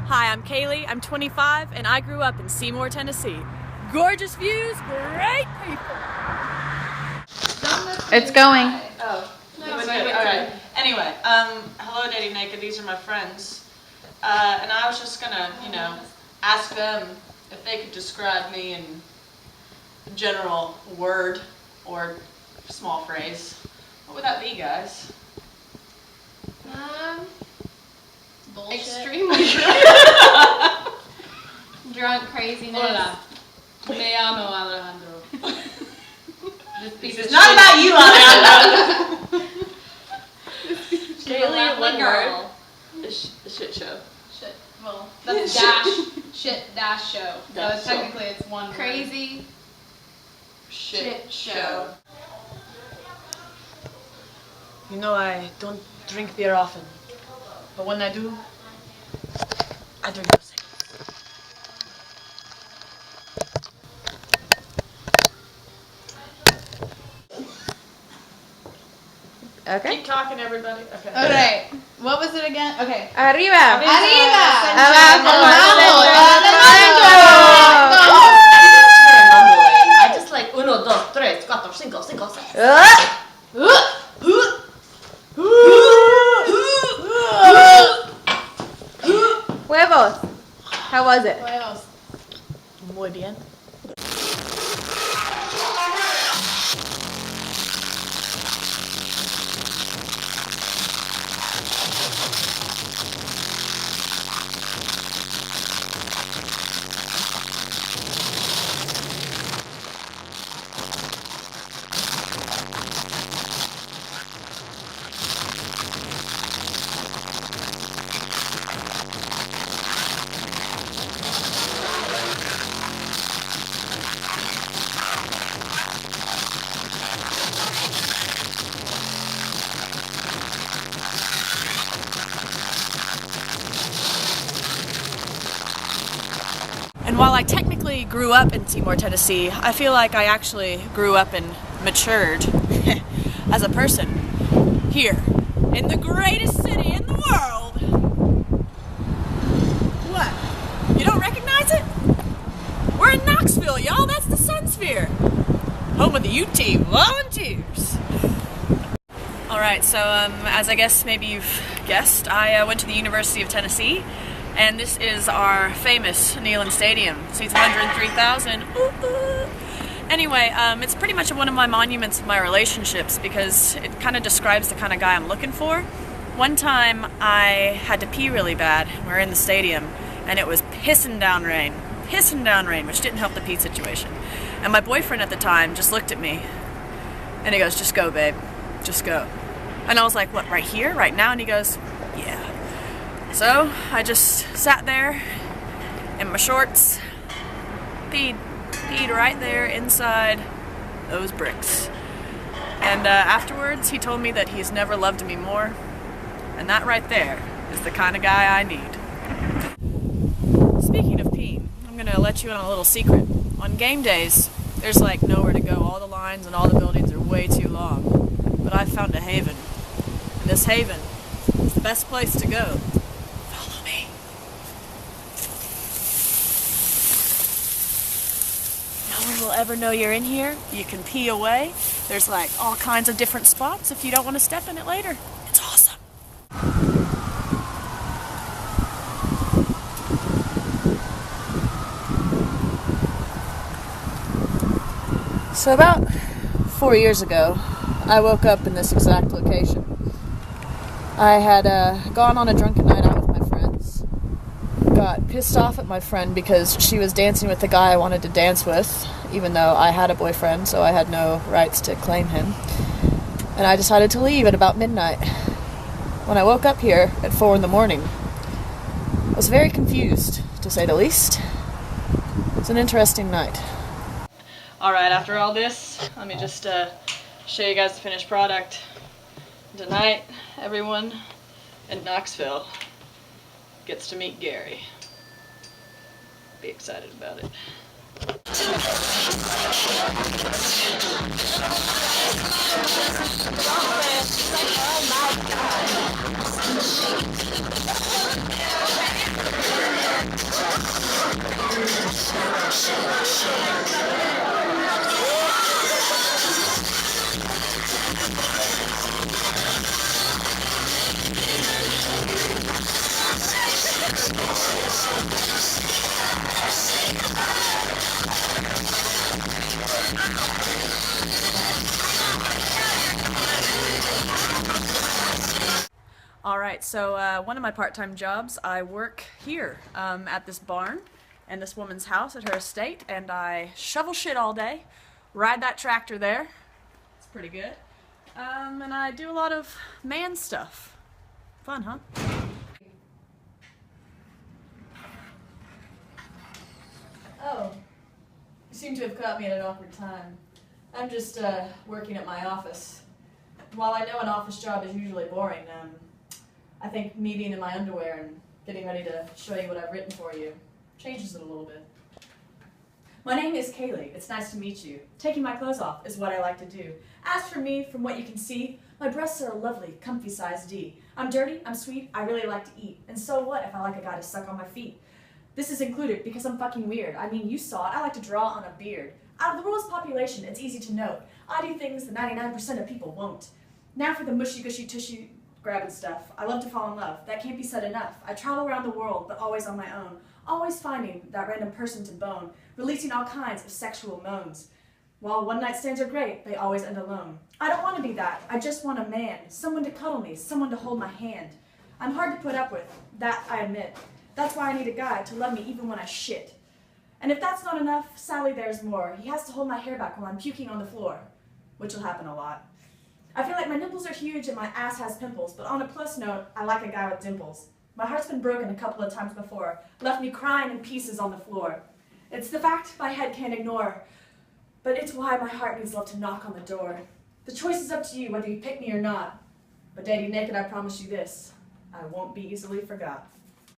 Hi, I'm Kaley, I'm 25, and I grew up in Seymour, Tennessee. Gorgeous views, great people. It's going. Oh, no, good. All right. Anyway, hello Dating Naked, these are my friends. And I was just gonna, ask them if they could describe me in a general word or small phrase. What would that be, guys? Bullshit. Extremely drunk craziness. Hola. Me llamo Alejandro. This is not about you, Alejandro. Kaley, one girl. A shit show. Shit. Well, that's shit dash show. So technically it's one crazy word. Shit show. You know, I don't drink beer often, but when I do, I drink those things. Okay. Keep talking, everybody. Okay. Okay. What was it again? Okay. Arriba. Arriba. Abajo. I just like 1, 2, 3, 4, 5, 6. Huevos. How was it? Huevos. Muy bien. And while I technically grew up in Seymour, Tennessee, I feel like I actually grew up and matured as a person here in the greatest city in the world. What? You don't recognize it? We're in Knoxville, y'all. That's the Sun Sphere. Home of the UT Volunteers. Alright, so as I guess maybe you've guessed, I went to the University of Tennessee. And this is our famous Neyland Stadium. Seats 103,000. Anyway, it's pretty much one of my monuments of my relationships because it kind of describes the kind of guy I'm looking for. One time I had to pee really bad. We were in the stadium and it was pissing down rain, which didn't help the pee situation. And my boyfriend at the time just looked at me and he goes, "Just go, babe, just go." And I was like, "What, right here, right now?" And he goes, "Yeah." So I just sat there in my shorts, peed right there inside those bricks. And afterwards he told me that he's never loved me more, and that right there is the kind of guy I need. Speaking of peeing, I'm gonna let you in on a little secret. On game days, there's like nowhere to go. All the lines and all the buildings are way too long. But I've found a haven, and this haven is the best place to go. No one will ever know you're in here. You can pee away. There's like all kinds of different spots if you don't want to step in it later. It's awesome. So about 4 years ago, I woke up in this exact location. I had gone on a drunken night out with my friends. Got pissed off at my friend because she was dancing with the guy I wanted to dance with, even though I had a boyfriend, so I had no rights to claim him. And I decided to leave at about midnight. When I woke up here at 4 in the morning, I was very confused, to say the least. It was an interesting night. Alright, after all this, let me just show you guys the finished product. Tonight, everyone in Knoxville gets to meet Gary. Be excited about it. Oh my God. Alright, so one of my part-time jobs, I work here at this barn and this woman's house at her estate, and I shovel shit all day, ride that tractor there, it's pretty good, and I do a lot of man stuff. Fun, huh? Oh, you seem to have caught me at an awkward time. I'm just working at my office. While I know an office job is usually boring, I think me being in my underwear and getting ready to show you what I've written for you changes it a little bit. My name is Kaley. It's nice to meet you. Taking my clothes off is what I like to do. As for me, from what you can see, my breasts are a lovely, comfy size D. I'm dirty, I'm sweet, I really like to eat. And so what if I like a guy to suck on my feet? This is included because I'm fucking weird. I mean, you saw it. I like to draw on a beard. Out of the world's population, it's easy to note. I do things that 99% of people won't. Now for the mushy gushy tushy grabbing stuff. I love to fall in love. That can't be said enough. I travel around the world, but always on my own. Always finding that random person to bone, releasing all kinds of sexual moans. While one-night stands are great, they always end alone. I don't want to be that. I just want a man, someone to cuddle me, someone to hold my hand. I'm hard to put up with, that I admit. That's why I need a guy to love me even when I shit. And if that's not enough, sadly there's more. He has to hold my hair back while I'm puking on the floor, which will happen a lot. I feel like my nipples are huge and my ass has pimples, but on a plus note, I like a guy with dimples. My heart's been broken a couple of times before, left me crying in pieces on the floor. It's the fact my head can't ignore, but it's why my heart needs love to knock on the door. The choice is up to you whether you pick me or not, but dating naked, I promise you this, I won't be easily forgot.